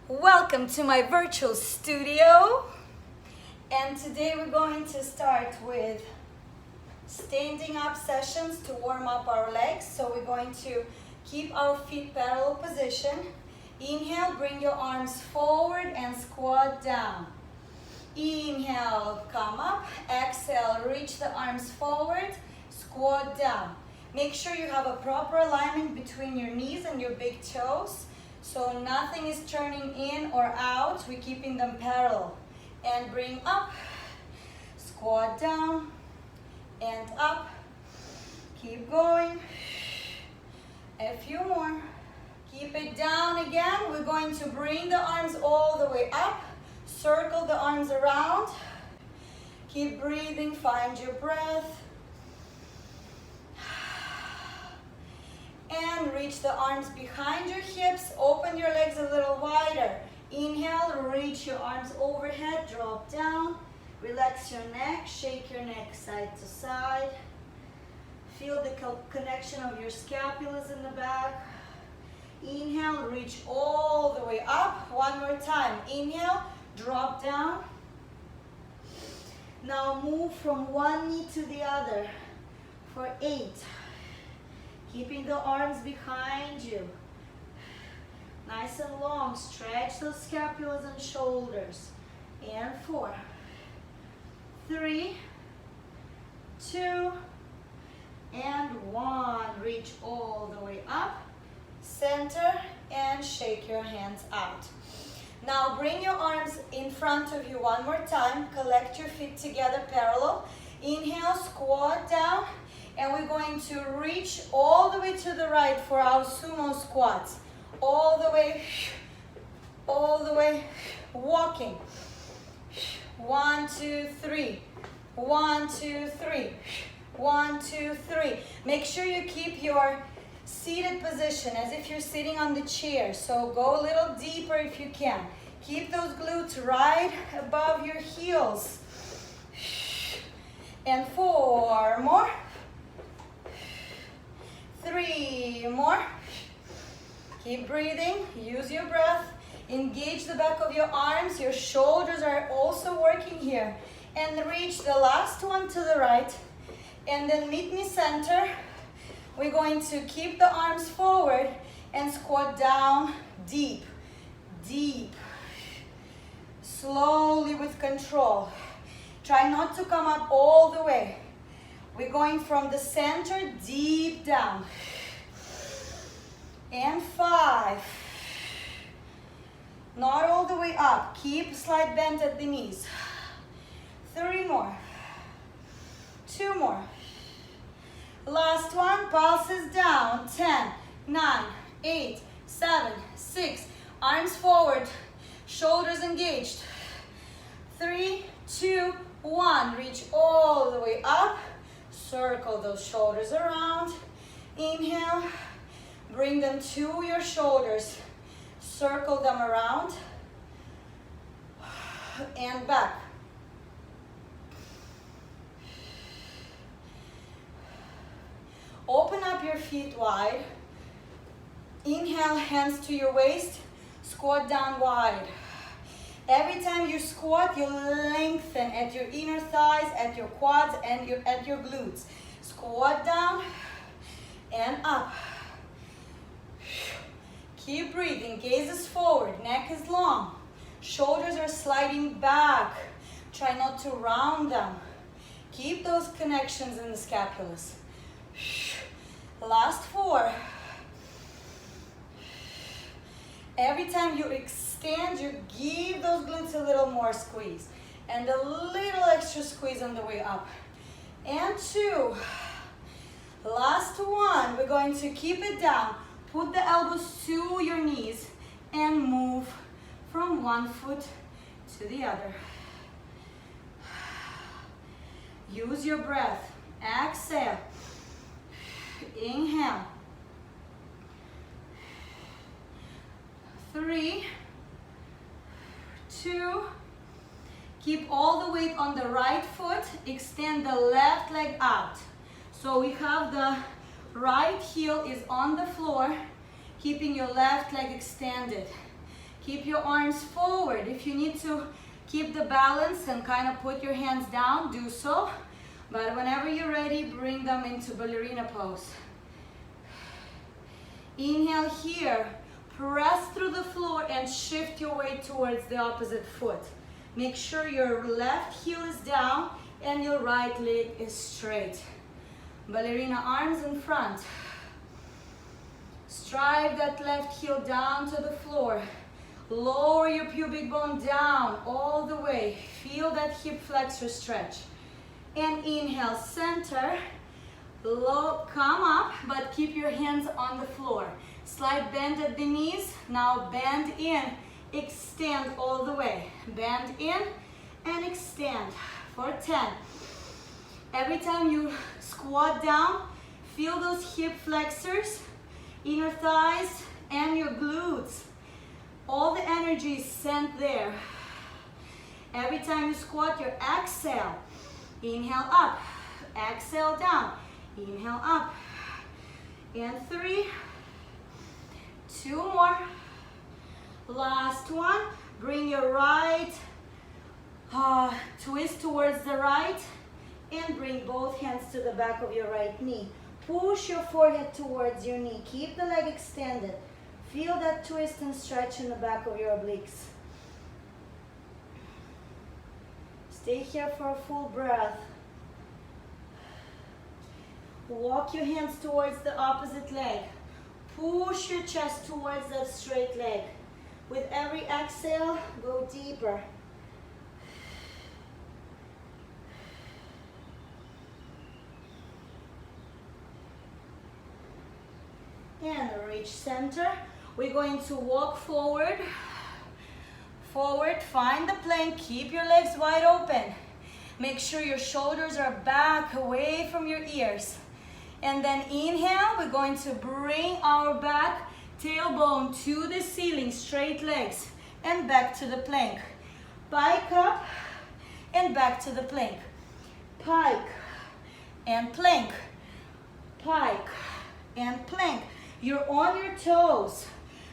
Welcome to my virtual studio, and today we're going to start with standing up sessions to warm up our legs. So we're going to keep our feet parallel position. Inhale, bring your arms forward and squat down. Inhale, come up. Exhale, reach the arms forward, squat down. Make sure you have a proper alignment between your knees and your big toes. So nothing is turning in or out. We're keeping them parallel. And bring up, squat down, and up. Keep going. A few more. Keep it down again. We're going to bring the arms all the way up. Circle the arms around. Keep breathing. Find your breath. And reach the arms behind your hips. Open your legs a little wider. Inhale, reach your arms overhead, drop down. Relax your neck, shake your neck side to side. Feel the connection of your scapulas in the back. Inhale, reach all the way up. One more time. Inhale, drop down. Now move from one knee to the other for 8. Keeping the arms behind you. Nice and long. Stretch those scapulas and shoulders. And 4, 3, 2, and 1. Reach all the way up. Center and shake your hands out. Now bring your arms in front of you one more time. Collect your feet together parallel. Inhale, squat down. And we're going to reach all the way to the right for our sumo squats. All the way, walking. 1, 2, 3. 1, 2, 3. 1, 2, 3. Make sure you keep your seated position as if you're sitting on the chair. So go a little deeper if you can. Keep those glutes right above your heels. And 4 more. 3 more. Keep breathing. Use your breath. Engage the back of your arms. Your shoulders are also working here. And reach the last one to the right. And then meet me center. We're going to keep the arms forward and squat down deep, deep. Slowly with control. Try not to come up all the way. We're going from the center deep down. And 5. Not all the way up. Keep slight bend at the knees. 3 more. 2 more. Last one. Pulses down. 10, 9, 8, 7, 6. Arms forward. Shoulders engaged. 3, 2, 1. Reach all the way up. Circle those shoulders around. Inhale. Bring them to your shoulders. Circle them around. And back. Open up your feet wide. Inhale, hands to your waist. Squat down wide. Every time you squat, you lengthen at your inner thighs, at your quads, and at your glutes. Squat down and up. Keep breathing. Gaze is forward. Neck is long. Shoulders are sliding back. Try not to round them. Keep those connections in the scapulas. Last 4. Every time you extend, you give those glutes a little more squeeze. And a little extra squeeze on the way up. And 2. Last 1. We're going to keep it down. Put the elbows to your knees and move from one foot to the other. Use your breath. Exhale. Inhale. 3, 2. Keep all the weight on the right foot. Extend the left leg out. So we have the right heel is on the floor, keeping your left leg extended. Keep your arms forward. If you need to keep the balance and kind of put your hands down, do so. But whenever you're ready, bring them into ballerina pose. Inhale here. Press through the floor and shift your weight towards the opposite foot. Make sure your left heel is down and your right leg is straight. Ballerina arms in front. Strive that left heel down to the floor. Lower your pubic bone down all the way. Feel that hip flexor stretch. And inhale, center. Low, come up, but keep your hands on the floor. Slight bend at the knees. Now bend in, extend all the way. Bend in and extend for 10. Every time you squat down, feel those hip flexors, inner thighs, and your glutes. All the energy is sent there. Every time you squat, you exhale. Inhale up, exhale down. Inhale up. And 3, 2 more. Last one. Bring your right twist towards the right and bring both hands to the back of your right knee. Push your forehead towards your knee. Keep the leg extended. Feel that twist and stretch in the back of your obliques. Stay here for a full breath. Walk your hands towards the opposite leg. Push your chest towards that straight leg. With every exhale, go deeper. And reach center. We're going to walk forward. Forward, find the plank. Keep your legs wide open. Make sure your shoulders are back, away from your ears. And then inhale, we're going to bring our back tailbone to the ceiling, straight legs, and back to the plank. Pike up and back to the plank. Pike and plank. Pike and plank. You're on your toes.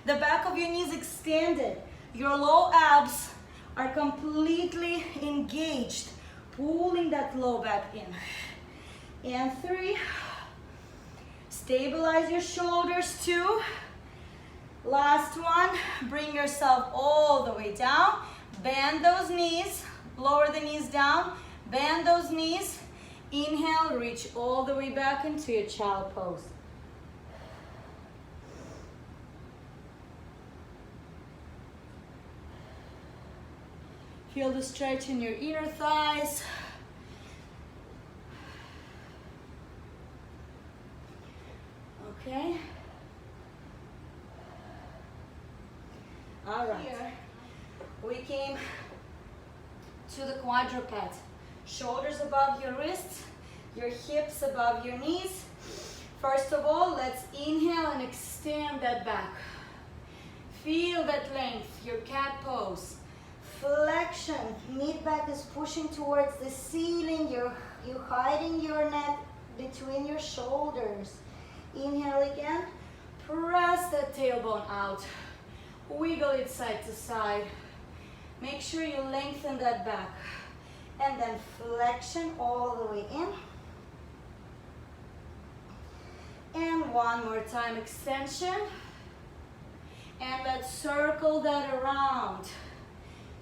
The back of your knees extended. Your low abs are completely engaged, pulling that low back in. And 3. Stabilize your shoulders, 2. Last one, bring yourself all the way down. Bend those knees, lower the knees down. Bend those knees. Inhale, reach all the way back into your child pose. Feel the stretch in your inner thighs. Okay. All right. Here we came to the quadruped. Shoulders above your wrists, your hips above your knees. First of all, let's inhale and extend that back. Feel that length, your cat pose. Flexion, mid back is pushing towards the ceiling. You're hiding your neck between your shoulders. Inhale again. Press that tailbone out. Wiggle it side to side. Make sure you lengthen that back. And then flexion all the way in. And one more time, extension. And let's circle that around.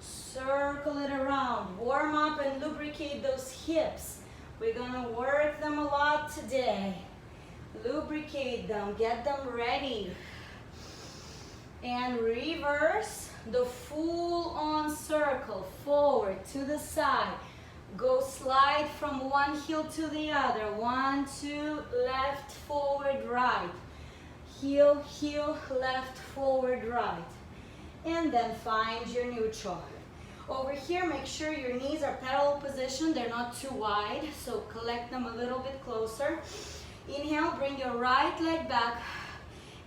Circle it around. Warm up and lubricate those hips. We're gonna work them a lot today. Lubricate them, get them ready. And reverse the full on circle, forward to the side. Go slide from one heel to the other. 1, 2, left, forward, right. Heel, heel, left, forward, right. And then find your neutral. Over here, make sure your knees are parallel position. They're not too wide, so collect them a little bit closer. Inhale, bring your right leg back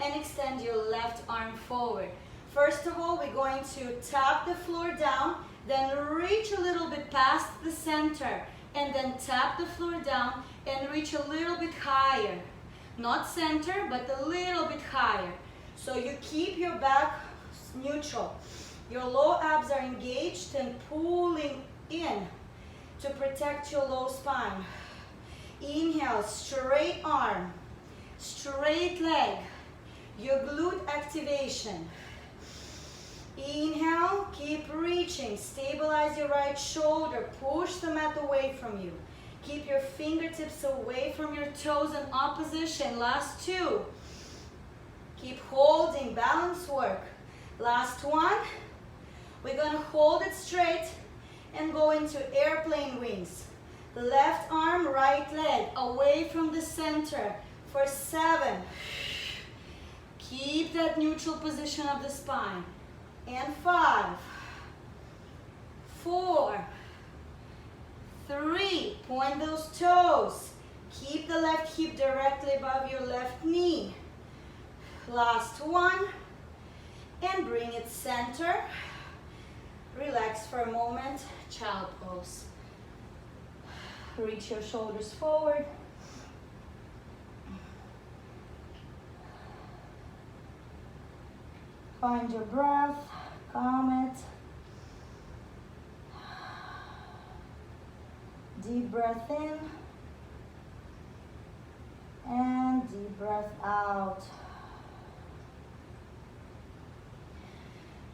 and extend your left arm forward. First of all, we're going to tap the floor down, then reach a little bit past the center, and then tap the floor down and reach a little bit higher. Not center, but a little bit higher. So you keep your back neutral. Your low abs are engaged and pulling in to protect your low spine. Inhale, straight arm, straight leg, your glute activation. Inhale, keep reaching, stabilize your right shoulder, push the mat away from you. Keep your fingertips away from your toes in opposition. Last two. Keep holding, balance work. Last one. We're gonna hold it straight and go into airplane wings. Left arm, right leg, away from the center for 7. Keep that neutral position of the spine. And 5, 4, 3, point those toes. Keep the left hip directly above your left knee. Last one, and bring it center. Relax for a moment, child pose. Reach your shoulders forward. Find your breath, calm it. Deep breath in and deep breath out.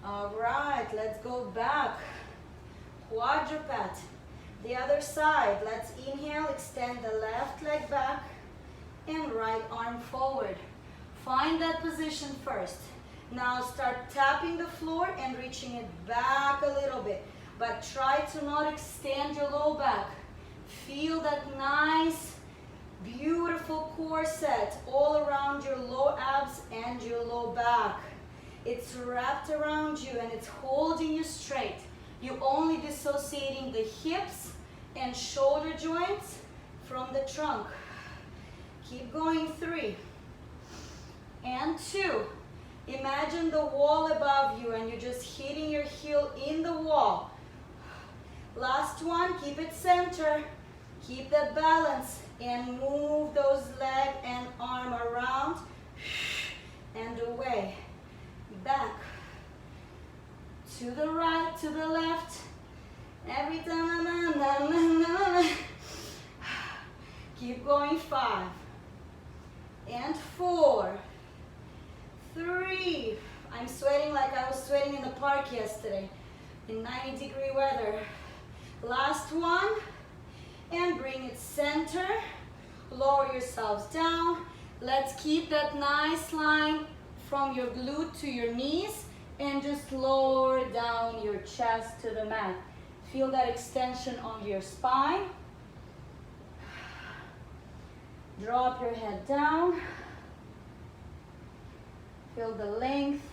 All right, let's go back. Quadruped. The other side. Let's inhale, extend the left leg back and right arm forward. Find that position first. Now start tapping the floor and reaching it back a little bit. But try to not extend your low back. Feel that nice, beautiful core set all around your low abs and your low back. It's wrapped around you and it's holding you straight. You're only dissociating the hips and shoulder joints from the trunk. Keep going. 3 and 2. Imagine the wall above you and you're just hitting your heel in the wall. Last one, keep it center. Keep that balance and move those leg and arm around and away. Back. To the right, to the left. Every time. Keep going. 5 and 4. 3. I'm sweating like I was sweating in the park yesterday in 90-degree weather. Last one, and bring it center. Lower yourselves down. Let's keep that nice line from your glute to your knees and just lower down your chest to the mat. Feel that extension of your spine. Drop your head down. Feel the length.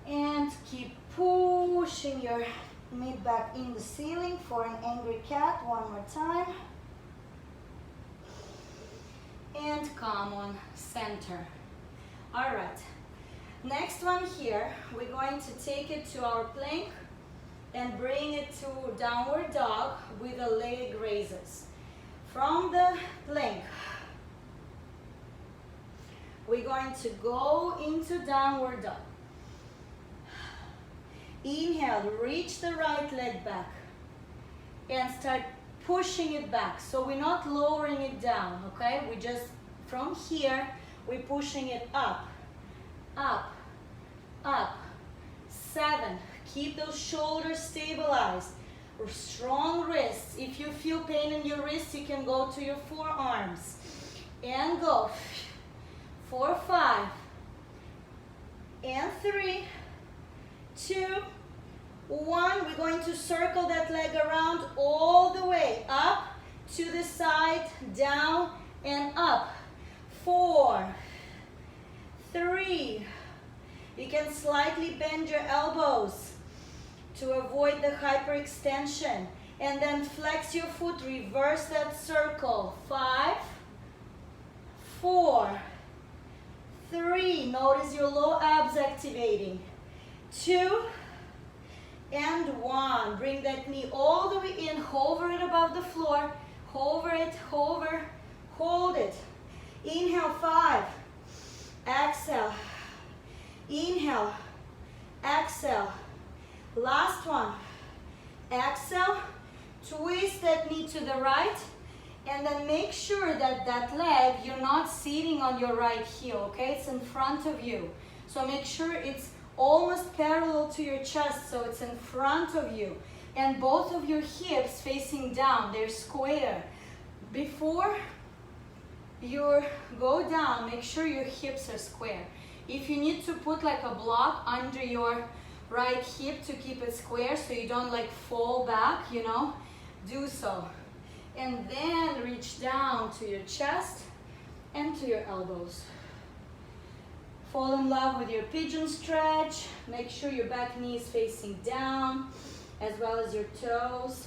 And keep pushing your mid back in the ceiling for an angry cat. One more time. And come on, center. All right. Next one here, we're going to take it to our plank and bring it to downward dog with the leg raises. From the plank, we're going to go into downward dog. Inhale, reach the right leg back and start pushing it back. So we're not lowering it down, okay? We just, from here, we're pushing it up, up, up. 7. Keep those shoulders stabilized. Strong wrists. If you feel pain in your wrists, you can go to your forearms. And go. 4, 5. And 3, 2, 1. We're going to circle that leg around all the way. Up, to the side, down, and up. 4, 3. You can slightly bend your elbows to avoid the hyperextension. And then flex your foot, reverse that circle. 5, 4, 3. Notice your low abs activating. 2, and 1. Bring that knee all the way in, hover it above the floor, hover it, hover, hold it. Inhale, 5, exhale, inhale, exhale, last one, exhale, twist that knee to the right, and then make sure that that leg, you're not sitting on your right heel, okay? It's in front of you. So make sure it's almost parallel to your chest, so it's in front of you. And both of your hips facing down, they're square. Before you go down, make sure your hips are square. If you need to put like a block under your right hip to keep it square so you don't like fall back, you know, do so. And then reach down to your chest and to your elbows. Fall in love with your pigeon stretch. Make sure your back knee is facing down as well as your toes.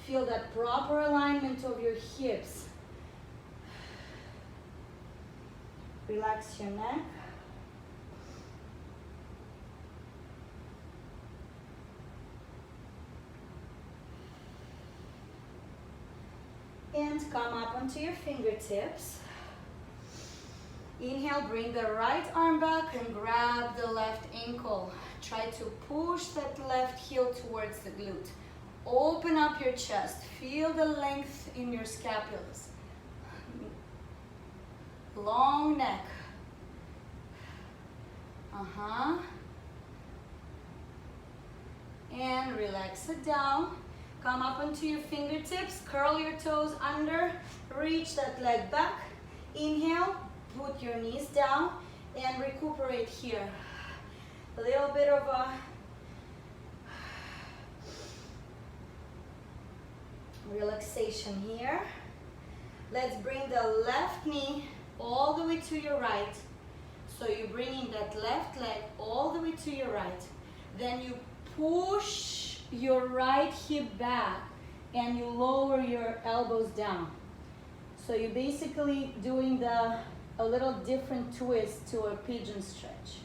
Feel that proper alignment of your hips. Relax your neck. And come up onto your fingertips. Inhale, bring the right arm back and grab the left ankle. Try to push that left heel towards the glute. Open up your chest. Feel the length in your scapulas. Long neck. And relax it down. Come up onto your fingertips, curl your toes under, reach that leg back. Inhale, put your knees down and recuperate here. A little bit of a relaxation here. Let's bring the left knee all the way to your right. So you're bringing that left leg all the way to your right. Then you push your right hip back and you lower your elbows down. So you're basically doing a little different twist to a pigeon stretch.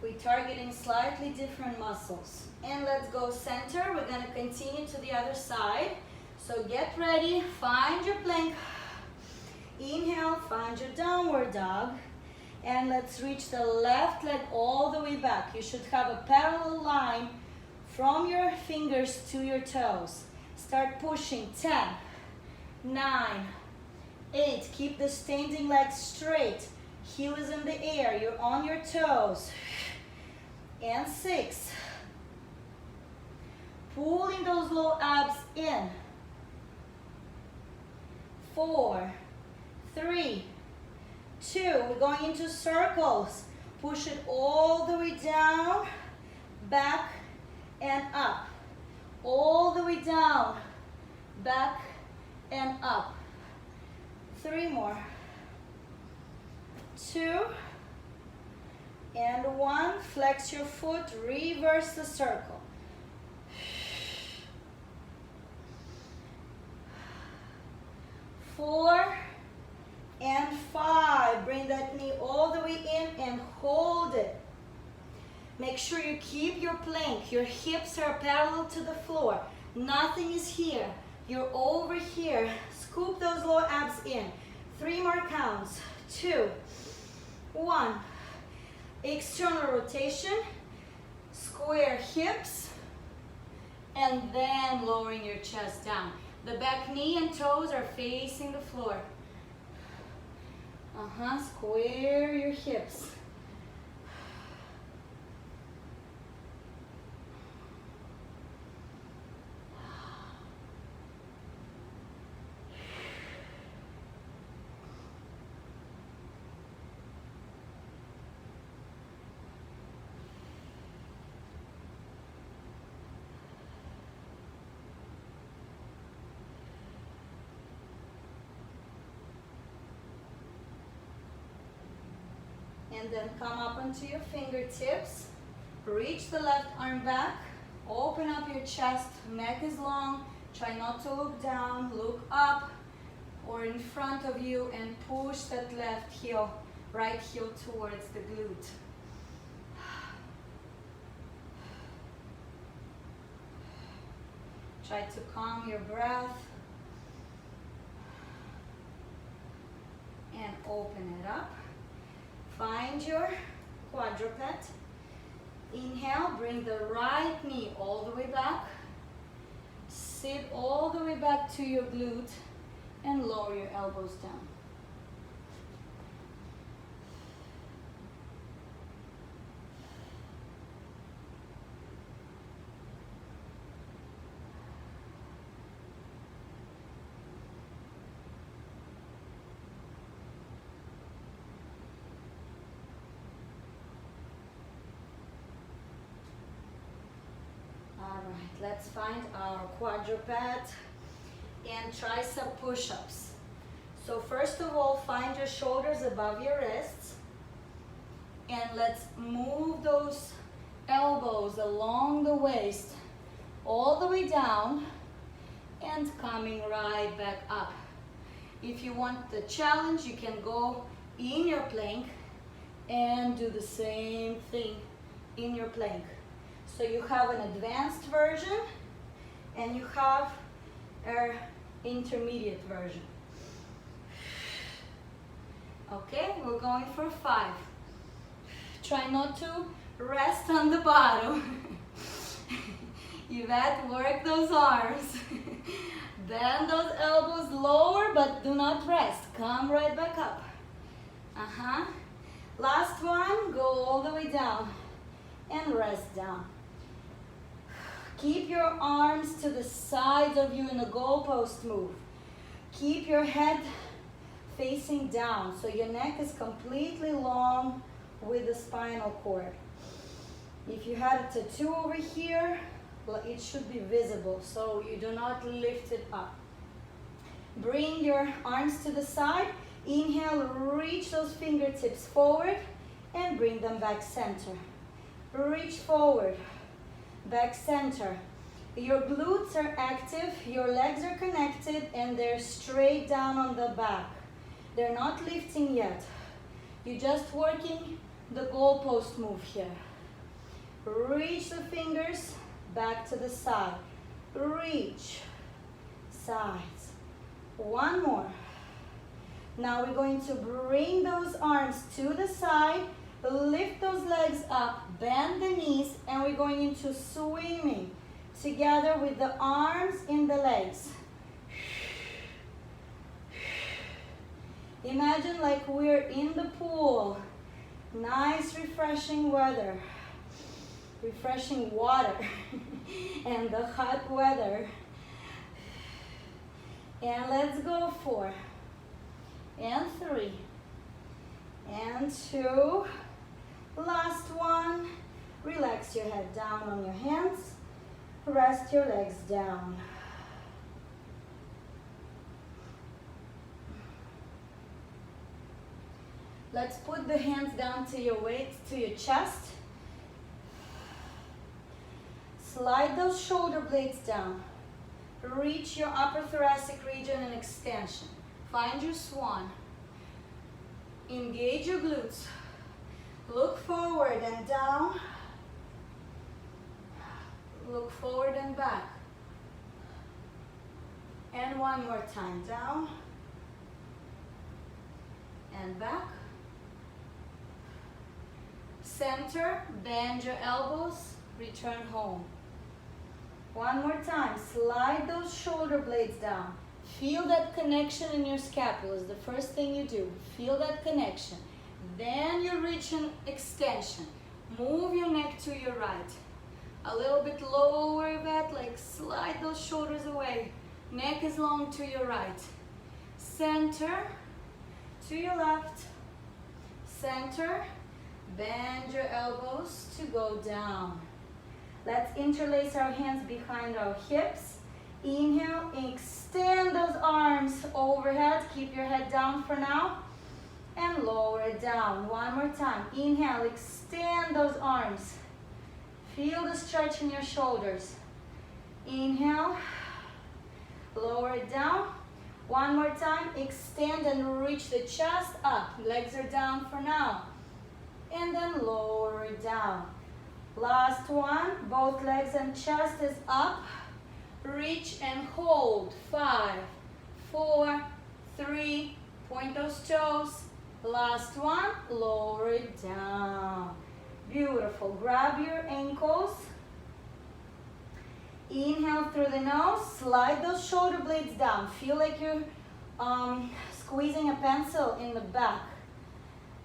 We're targeting slightly different muscles. And let's go center. We're going to continue to the other side. So get ready, find your plank. Inhale, find your downward dog. And let's reach the left leg all the way back. You should have a parallel line from your fingers to your toes. Start pushing. 10, 9, 8. Keep the standing leg straight. Heel is in the air. You're on your toes. And 6. Pulling those low abs in. 4, 3, 2. We're going into circles. Push it all the way down, back, and up. All the way down, back, and up. 3 more. 2, and 1. Flex your foot, reverse the circle. 4 and 5. Bring that knee all the way in and hold it. Make sure you keep your plank. Your hips are parallel to the floor. Nothing is here. You're over here. Scoop those low abs in. 3 more counts. 2, 1. External rotation. Square hips. And then lowering your chest down. The back knee and toes are facing the floor. Square your hips. And then come up onto your fingertips. Reach the left arm back. Open up your chest. Neck is long. Try not to look down, look up or in front of you and push that left heel, right heel towards the glute. Try to calm your breath and open it up. Find your quadruped. Inhale, bring the right knee all the way back. Sit all the way back to your glute and lower your elbows down. Alright, let's find our quadruped and tricep push-ups. So first of all, find your shoulders above your wrists and let's move those elbows along the waist all the way down and coming right back up. If you want the challenge, you can go in your plank and do the same thing in your plank. So you have an advanced version and you have an intermediate version. Okay, we're going for 5. Try not to rest on the bottom. Yvette, work those arms. Bend those elbows lower, but do not rest. Come right back up. Last one, go all the way down and rest down. Keep your arms to the sides of you in a goalpost move. Keep your head facing down so your neck is completely long with the spinal cord. If you had a tattoo over here, well, it should be visible so you do not lift it up. Bring your arms to the side. Inhale, reach those fingertips forward and bring them back center. Reach forward. Back center. Your glutes are active, your legs are connected, and they're straight down on the back. They're not lifting yet. You're just working the goalpost move here. Reach the fingers back to the side. Reach. Sides. One more. Now we're going to bring those arms to the side. Lift those legs up, bend the knees, and we're going into swimming together with the arms in the legs. Imagine like we're in the pool. Nice refreshing weather. Refreshing water and the hot weather. And let's go 4 and 3 and 2. Last one. Relax your head down on your hands. Rest your legs down. Let's put the hands down to your weight, to your chest. Slide those shoulder blades down. Reach your upper thoracic region in extension. Find your swan. Engage your glutes. Look forward and down. Look forward and back. And one more time. Down and back. Center, bend your elbows, return home. One more time. Slide those shoulder blades down. Feel that connection in your scapula is the first thing you do. Feel that connection. Then you reach an extension. Move your neck to your right. A little bit lower that, like slide those shoulders away. Neck is long to your right. Center to your left. Center. Bend your elbows to go down. Let's interlace our hands behind our hips. Inhale, extend those arms overhead. Keep your head down for now. And lower it down. One more time. Inhale, extend those arms. Feel the stretch in your shoulders. Inhale. lower it down. One more time, extend and reach the chest up. Legs are down for now. And then lower it down. Last one, both legs and chest is up. Reach and hold. 5, 4, 3, point those toes. Last one, lower it down. Beautiful. Grab your ankles. Inhale through the nose, slide those shoulder blades down. Feel like you're squeezing a pencil in the back.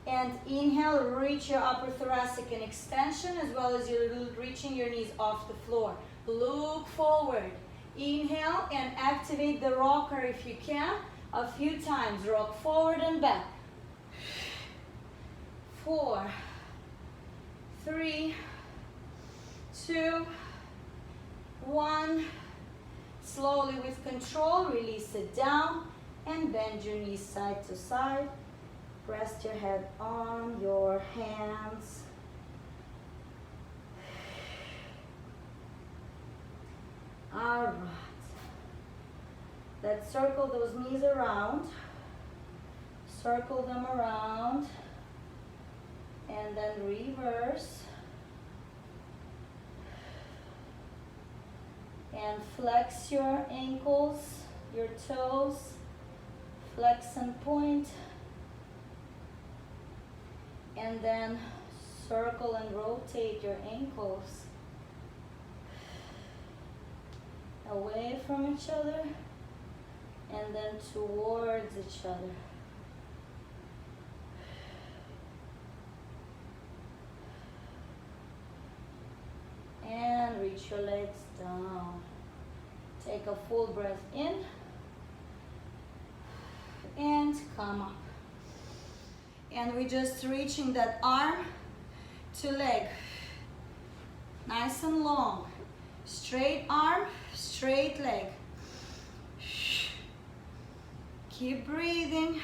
And inhale, reach your upper thoracic in extension as well as you're reaching your knees off the floor. Look forward. Inhale and activate the rocker if you can. A few times. Rock forward and back. 4, 3, 2, 1. Slowly with control, release it down and bend your knees side to side. Rest your head on your hands. All right. Let's circle those knees around. Circle them around. And then reverse. And flex your ankles, your toes. Flex and point. And then circle and rotate your ankles away from each other and then towards each other. And reach your legs down. Take a full breath in and come up. And we're just reaching that arm to leg. Nice and long. Straight arm, straight leg. Keep breathing.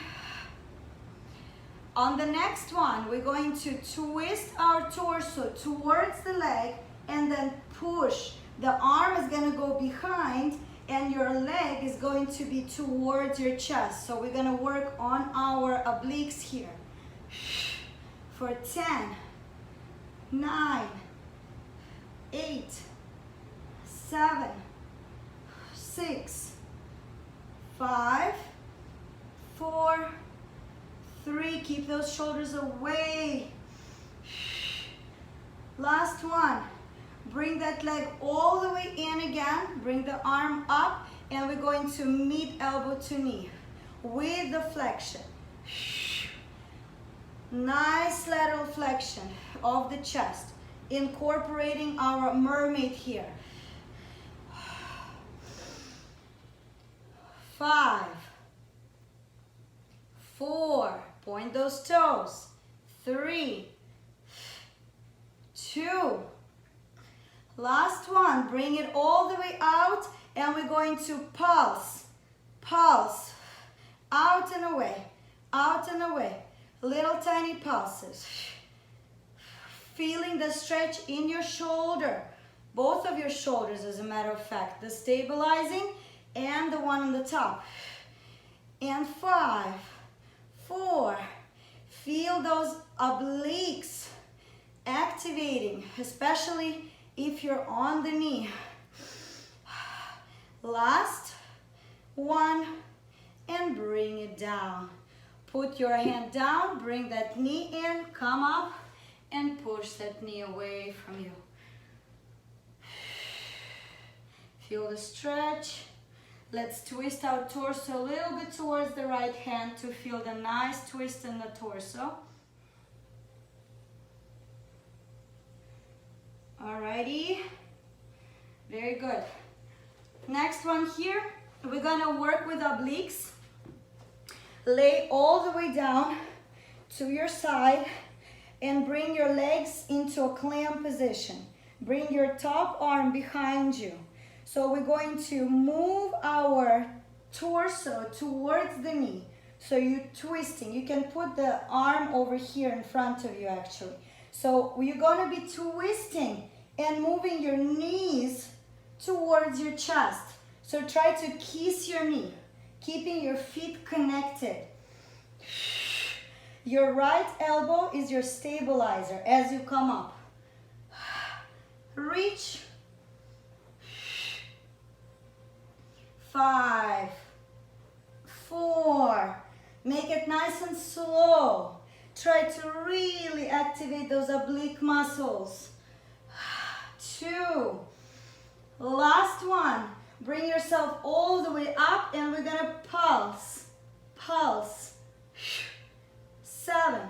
On the next one, we're going to twist our torso towards the leg and then push. The arm is going to go behind and your leg is going to be towards your chest. So we're going to work on our obliques here. For 10, 9, 8, 7, 6, 5, 4, 3. Keep those shoulders away. Last one. Bring that leg all the way in again. Bring the arm up and we're going to meet elbow to knee with the flexion. Nice lateral flexion of the chest, incorporating our mermaid here. 5, 4, point those toes. 3, 2, last one. Bring it all the way out and we're going to pulse, pulse, out and away, out and away. Little tiny pulses. Feeling the stretch in your shoulder. Both of your shoulders, as a matter of fact. The stabilizing and the one on the top. And 5, 4. Feel those obliques activating, especially if you're on the knee. Last one, and bring it down. Put your hand down, bring that knee in, come up, and push that knee away from you. Feel the stretch. Let's twist our torso a little bit towards the right hand to feel the nice twist in the torso. Alrighty, very good. Next one here, we're gonna work with obliques. Lay all the way down to your side and bring your legs into a clam position. Bring your top arm behind you. So we're going to move our torso towards the knee. So you're twisting. You can put the arm over here in front of you actually. So you're going to be twisting and moving your knees towards your chest. So try to kiss your knee, keeping your feet connected. Your right elbow is your stabilizer as you come up. Reach. 5, 4. Make it nice and slow. Try to really activate those oblique muscles. 2. Last one. Bring yourself all the way up and we're gonna pulse. Pulse. 7,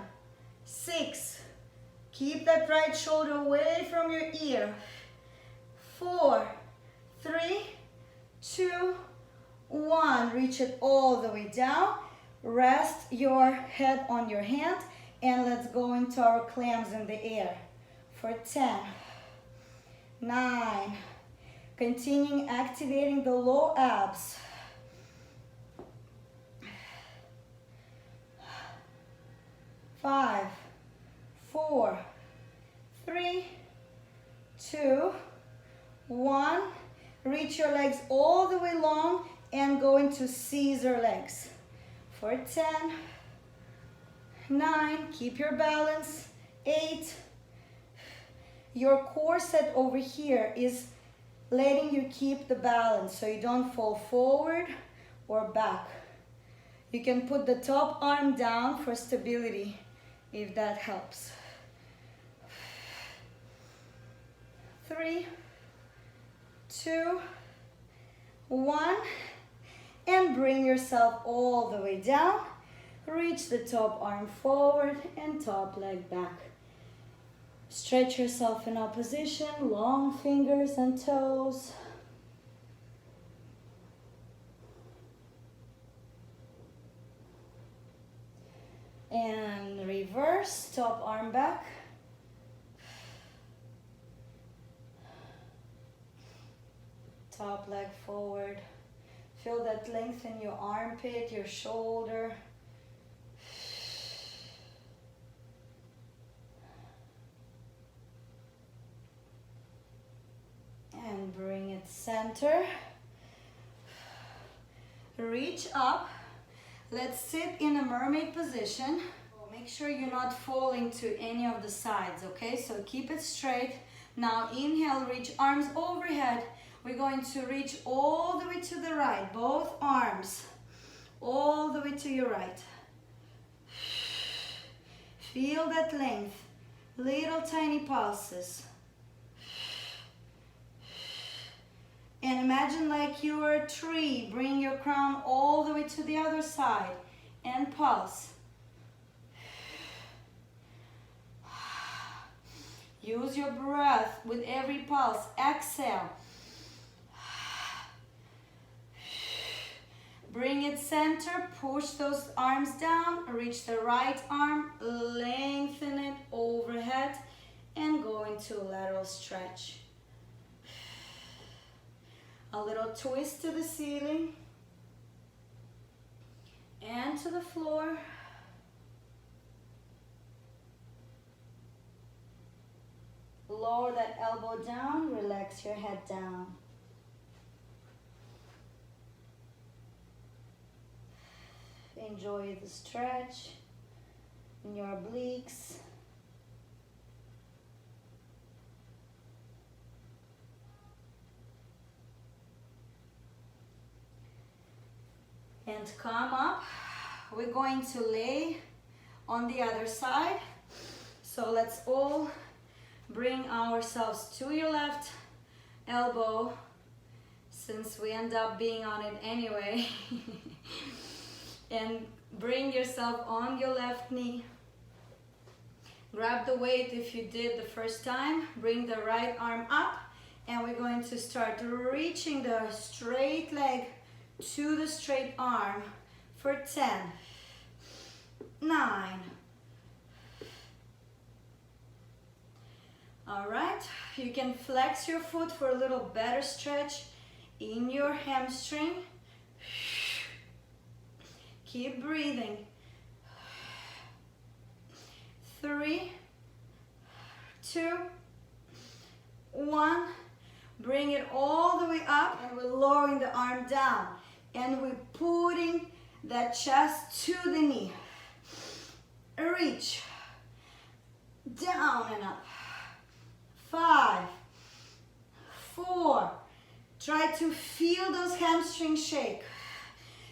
6. Keep that right shoulder away from your ear. 4, 3, 2, 1. Reach it all the way down. Rest your head on your hand and let's go into our clams in the air for 10, 9. Continuing activating the low abs. 5, 4, 3, 2, 1. Reach your legs all the way long and go into Caesar legs. For 10, 9, keep your balance. 8, your core set over here is letting you keep the balance so you don't fall forward or back. You can put the top arm down for stability if that helps. 3, 2, 1, and bring yourself all the way down. Reach the top arm forward and top leg back. Stretch yourself in opposition, long fingers and toes. And reverse, top arm back. Top leg forward. Feel that length in your armpit, your shoulder. And bring it center. Reach up. Let's sit in a mermaid position. Make sure you're not falling to any of the sides, okay? So keep it straight. Now inhale, reach arms overhead. We're going to reach all the way to the right, both arms, all the way to your right. Feel that length, little tiny pulses. And imagine like you are a tree. Bring your crown all the way to the other side and pulse. Use your breath with every pulse. Exhale. Bring it center, push those arms down, reach the right arm, lengthen it overhead, and go into a lateral stretch. A little twist to the ceiling and to the floor. Lower that elbow down, relax your head down. Enjoy the stretch in your obliques. And come up. We're going to lay on the other side. So let's all bring ourselves to your left elbow, since we end up being on it anyway. And bring yourself on your left knee. Grab the weight if you did the first time. Bring the right arm up, and we're going to start reaching the straight leg to the straight arm for 10, 9. All right, you can flex your foot for a little better stretch in your hamstring. Keep breathing. 3, 2, 1. Bring it all the way up, and we're lowering the arm down. And we're putting that chest to the knee. Reach. Down and up. 5, 4. Try to feel those hamstrings shake.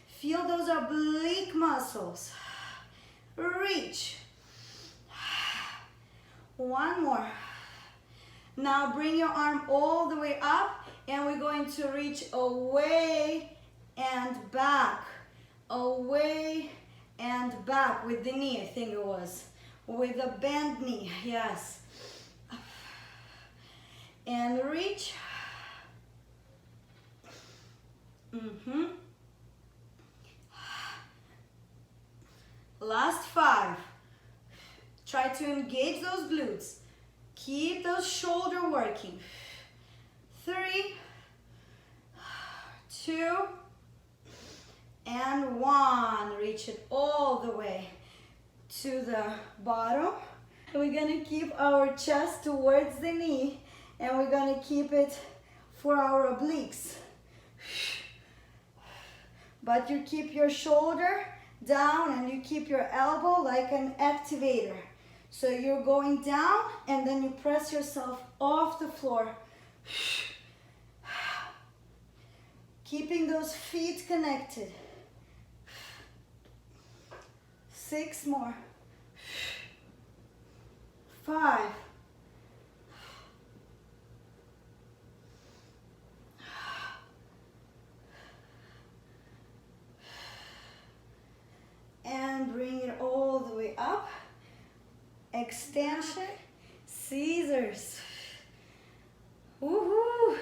Feel those oblique muscles. Reach. One more. Now bring your arm all the way up, and we're going to reach away and back. Away and back with the knee, I think it was. With a bent knee, yes. And reach. Last 5. Try to engage those glutes. Keep those shoulders working. 3, 2, and 1. Reach it all the way to the bottom. We're gonna keep our chest towards the knee, and we're gonna keep it for our obliques. But you keep your shoulder down and you keep your elbow like an activator. So you're going down and then you press yourself off the floor. Keeping those feet connected. 6 more. 5. And bring it all the way up. Extension, scissors. Woohoo!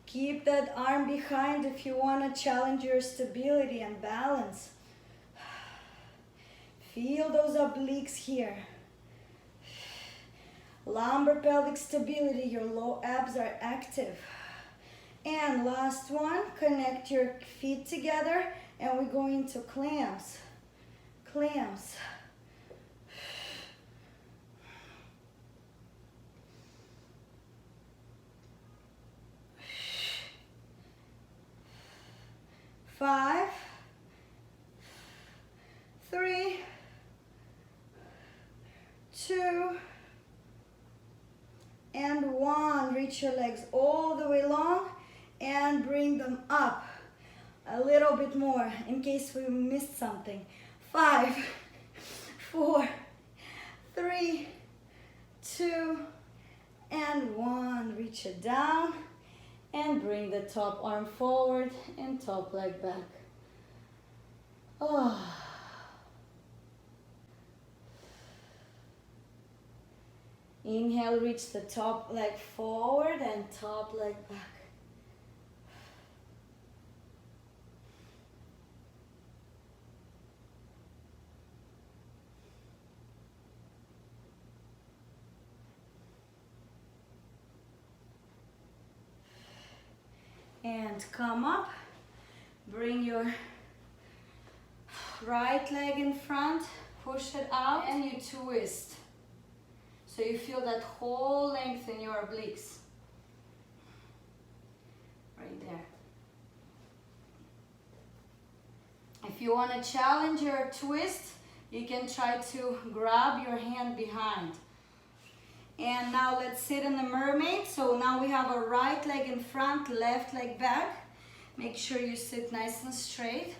Keep that arm behind if you want to challenge your stability and balance. Feel those obliques here. Lumbar pelvic stability, your low abs are active. And last one, connect your feet together and we go into clams. Clams. Five, 3, 2, and 1. Reach your legs all the way long and bring them up a little bit more in case we missed something. 5, 4, 3, 2, and 1. Reach it down and bring the top arm forward and top leg back. Oh. Inhale, reach the top leg forward and top leg back. And come up, bring your right leg in front, push it out and you twist. So you feel that whole length in your obliques. Right there. If you want to challenge your twist, you can try to grab your hand behind. And now let's sit in the mermaid. So now we have a right leg in front, left leg back. Make sure you sit nice and straight.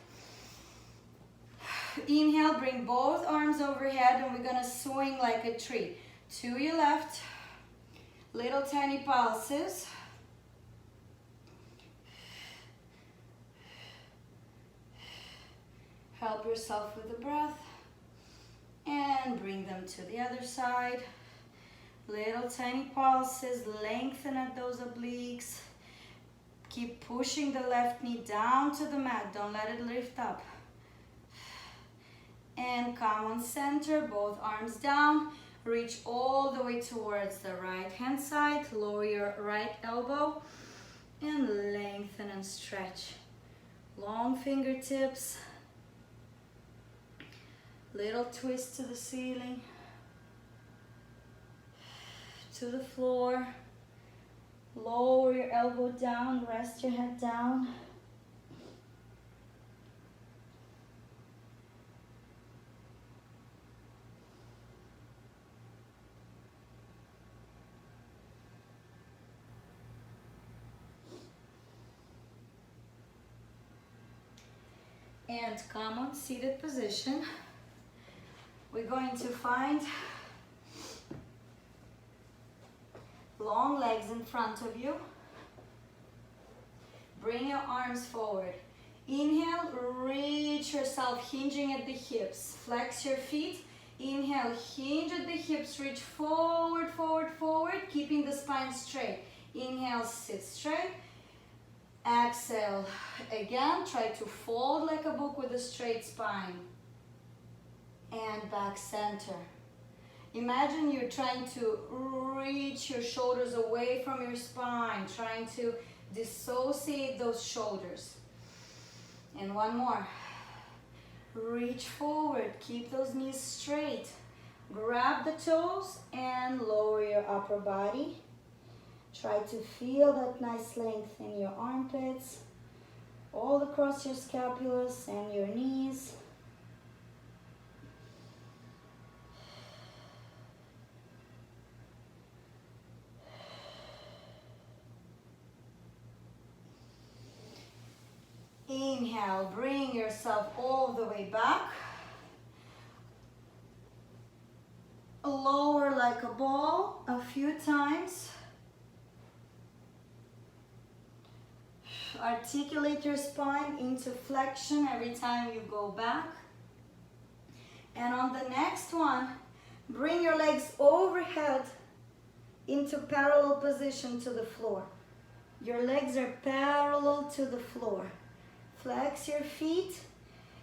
Inhale, bring both arms overhead and we're gonna swing like a tree. To your left, little tiny pulses. Help yourself with the breath. And bring them to the other side. Little tiny pulses, lengthen at those obliques. Keep pushing the left knee down to the mat, don't let it lift up. And come on center, both arms down. Reach all the way towards the right hand side, lower your right elbow and lengthen and stretch. Long fingertips. Little twist to the ceiling, to the floor. Lower your elbow down, rest your head down. And come on, seated position. We're going to find long legs in front of you. Bring your arms forward. Inhale, reach yourself, hinging at the hips. Flex your feet. Inhale, hinge at the hips, reach forward, forward, forward, keeping the spine straight. Inhale, sit straight. Exhale, again, try to fold like a book with a straight spine. And back center. Imagine you're trying to reach your shoulders away from your spine, trying to dissociate those shoulders. And one more. Reach forward, keep those knees straight. Grab the toes and lower your upper body. Try to feel that nice length in your armpits, all across your scapulas and your knees. Inhale, bring yourself all the way back. Lower like a ball a few times. Articulate your spine into flexion every time you go back. And on the next one, bring your legs overhead into parallel position to the floor. Your legs are parallel to the floor. Flex your feet.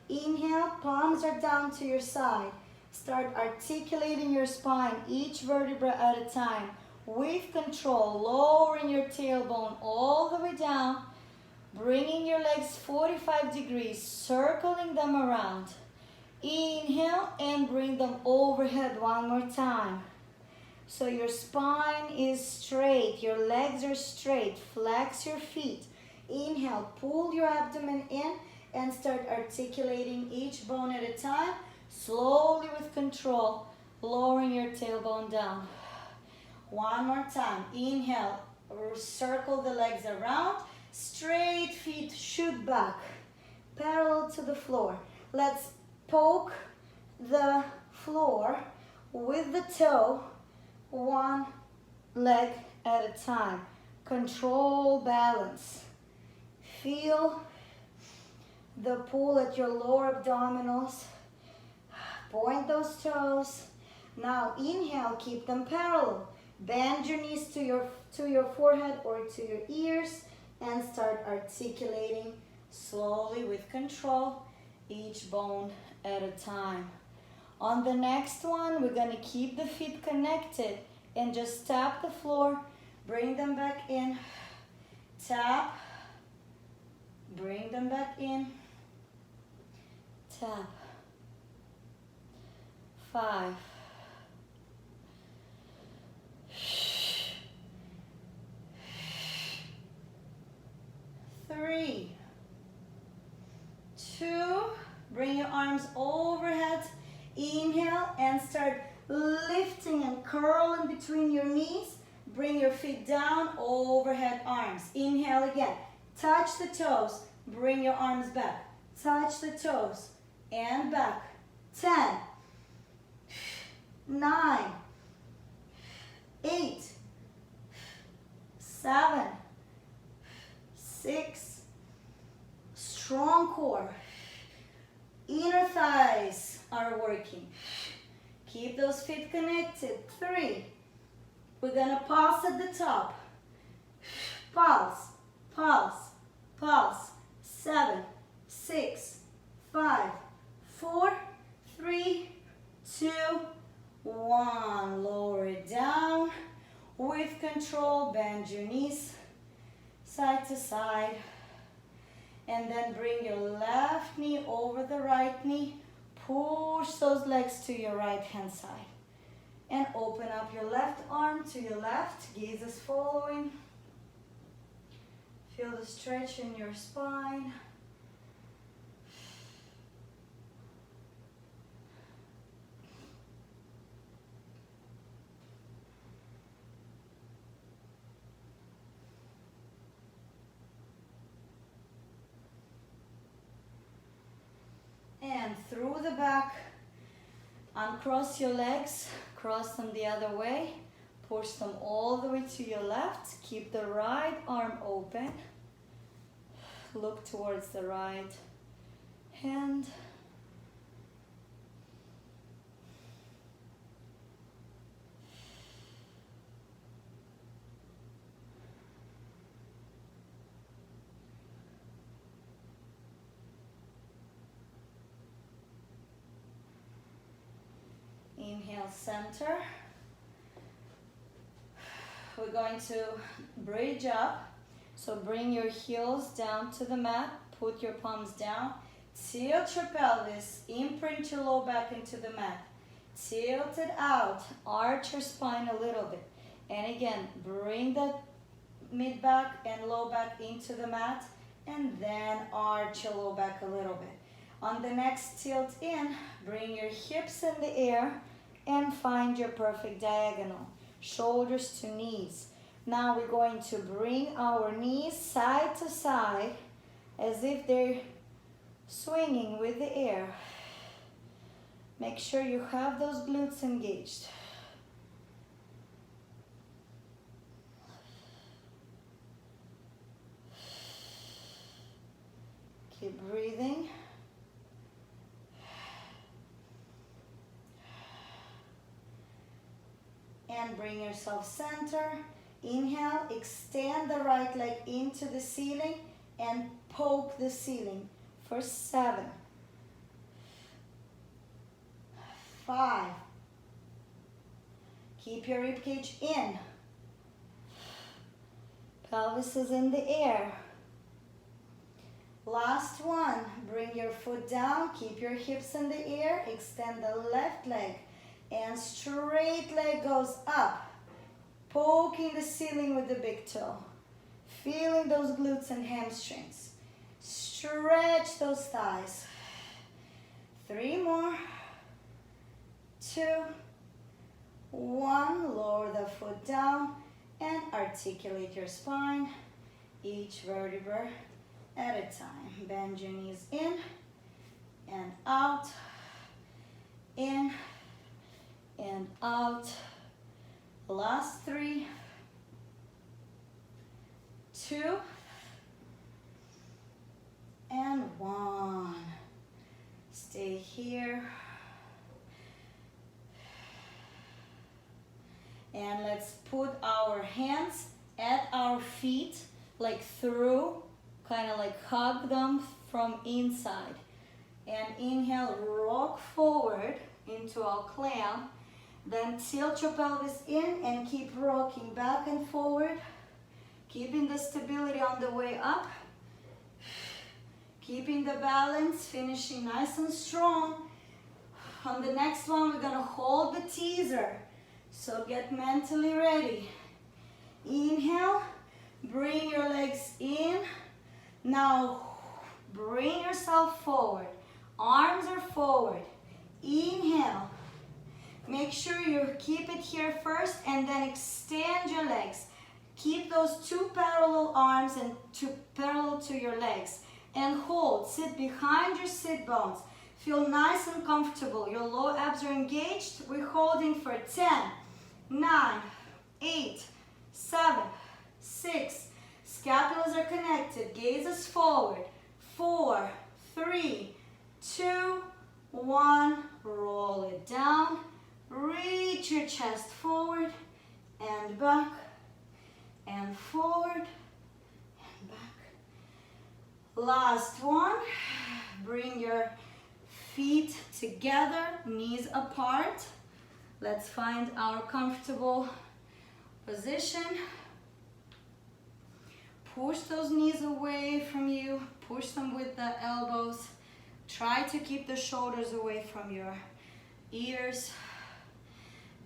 Inhale, palms are down to your side. Start articulating your spine, each vertebra at a time. With control, lowering your tailbone all the way down. Bringing your legs 45 degrees, circling them around. Inhale and bring them overhead one more time. So your spine is straight, your legs are straight. Flex your feet. Inhale, pull your abdomen in and start articulating each bone at a time. Slowly with control, lowering your tailbone down. One more time. Inhale, circle the legs around. Straight feet shoot back, parallel to the floor. Let's poke the floor with the toe, one leg at a time. Control balance. Feel the pull at your lower abdominals. Point those toes. Now inhale, keep them parallel. Bend your knees to your forehead or to your ears. And start articulating slowly with control, each bone at a time. On the next one, we're going to keep the feet connected and just tap the floor, bring them back in, tap, bring them back in, tap. 5, 3, 2, bring your arms overhead. Inhale and start lifting and curling between your knees. Bring your feet down, overhead arms. Inhale again. Touch the toes. Bring your arms back. Touch the toes and back. 10, 9, 8, 7, 6, strong core. Inner thighs are working. Keep those feet connected. 3. We're gonna pulse at the top. Pulse, pulse, pulse. 7, 6, 5, 4, 3, 2, 1. Lower it down. With control, bend your knees side to side. And then bring your left knee over the right knee. Push those legs to your right hand side. And open up your left arm to your left. Gaze is following. Feel the stretch in your spine. And through the back, uncross your legs, cross them the other way, push them all the way to your left, keep the right arm open, look towards the right hand. Inhale, center. We're going to bridge up. So bring your heels down to the mat. Put your palms down. Tilt your pelvis. Imprint your low back into the mat. Tilt it out. Arch your spine a little bit. And again, bring the mid back and low back into the mat. And then arch your low back a little bit. On the next tilt in, bring your hips in the air and find your perfect diagonal. Shoulders to knees. Now we're going to bring our knees side to side as if they're swinging with the air. Make sure you have those glutes engaged. Keep breathing. And bring yourself center. Inhale, extend the right leg into the ceiling and poke the ceiling for 7, 5. Keep your ribcage in. Pelvis is in the air. Last one. Bring your foot down. Keep your hips in the air. Extend the left leg. And straight leg goes up, poking the ceiling with the big toe. Feeling those glutes and hamstrings. Stretch those thighs. 3 more. 2, 1. Lower the foot down and articulate your spine, each vertebra at a time. Bend your knees in and out, in and out. Last 3, 2, and 1. Stay here. And let's put our hands at our feet, like through, kind of like hug them from inside. And inhale, rock forward into our clam. Then tilt your pelvis in and keep rocking back and forward, keeping the stability on the way up, keeping the balance, finishing nice and strong. On the next one, we're gonna hold the teaser. So get mentally ready. Inhale, bring your legs in. Now bring yourself forward. Arms are forward. Inhale. Make sure you keep it here first and then extend your legs. Keep those 2 parallel arms and parallel to your legs. And hold. Sit behind your sit bones. Feel nice and comfortable. Your low abs are engaged. We're holding for 10, 9, 8, 7, 6. Scapulas are connected. Gazes forward. 4, 3, 2, 1. Roll it down. Reach your chest forward and back and forward and back. Last one. Bring your feet together, knees apart. Let's find our comfortable position. Push those knees away from you. Push them with the elbows. Try to keep the shoulders away from your ears.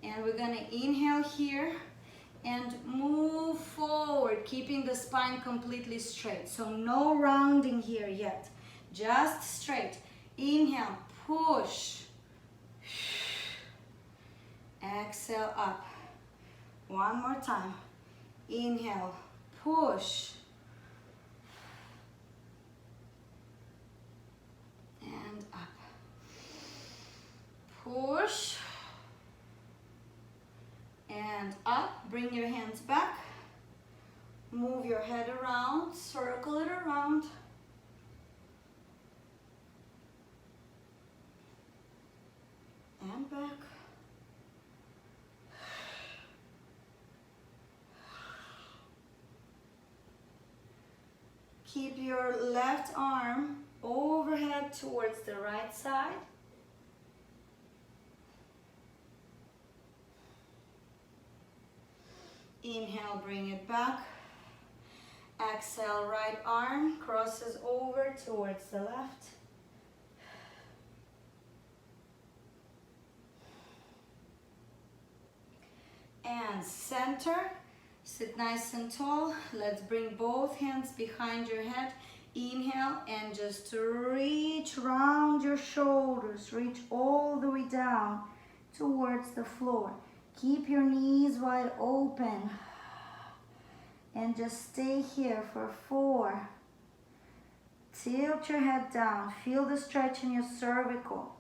And we're gonna inhale here and move forward, keeping the spine completely straight. So no rounding here yet, just straight. Inhale, push. Exhale, up. One more time. Inhale, push. And up. Push. And up. Bring your hands back. Move your head around. Circle it around. And back. Keep your left arm overhead towards the right side. Inhale, bring it back. Exhale, right arm crosses over towards the left. And center. Sit nice and tall. Let's bring both hands behind your head. Inhale and just reach round your shoulders. Reach all the way down towards the floor. Keep your knees wide open. And just stay here for 4. Tilt your head down. Feel the stretch in your cervical.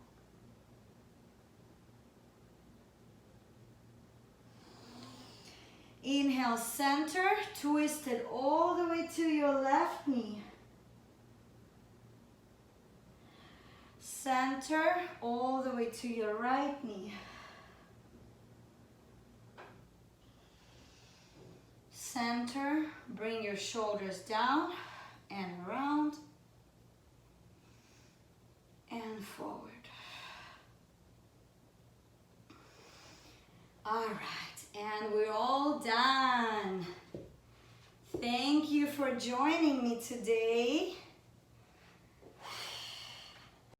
Inhale, center, twist it all the way to your left knee. Center, all the way to your right knee. Center, bring your shoulders down and around and forward. All right, and we're all done. Thank you for joining me today.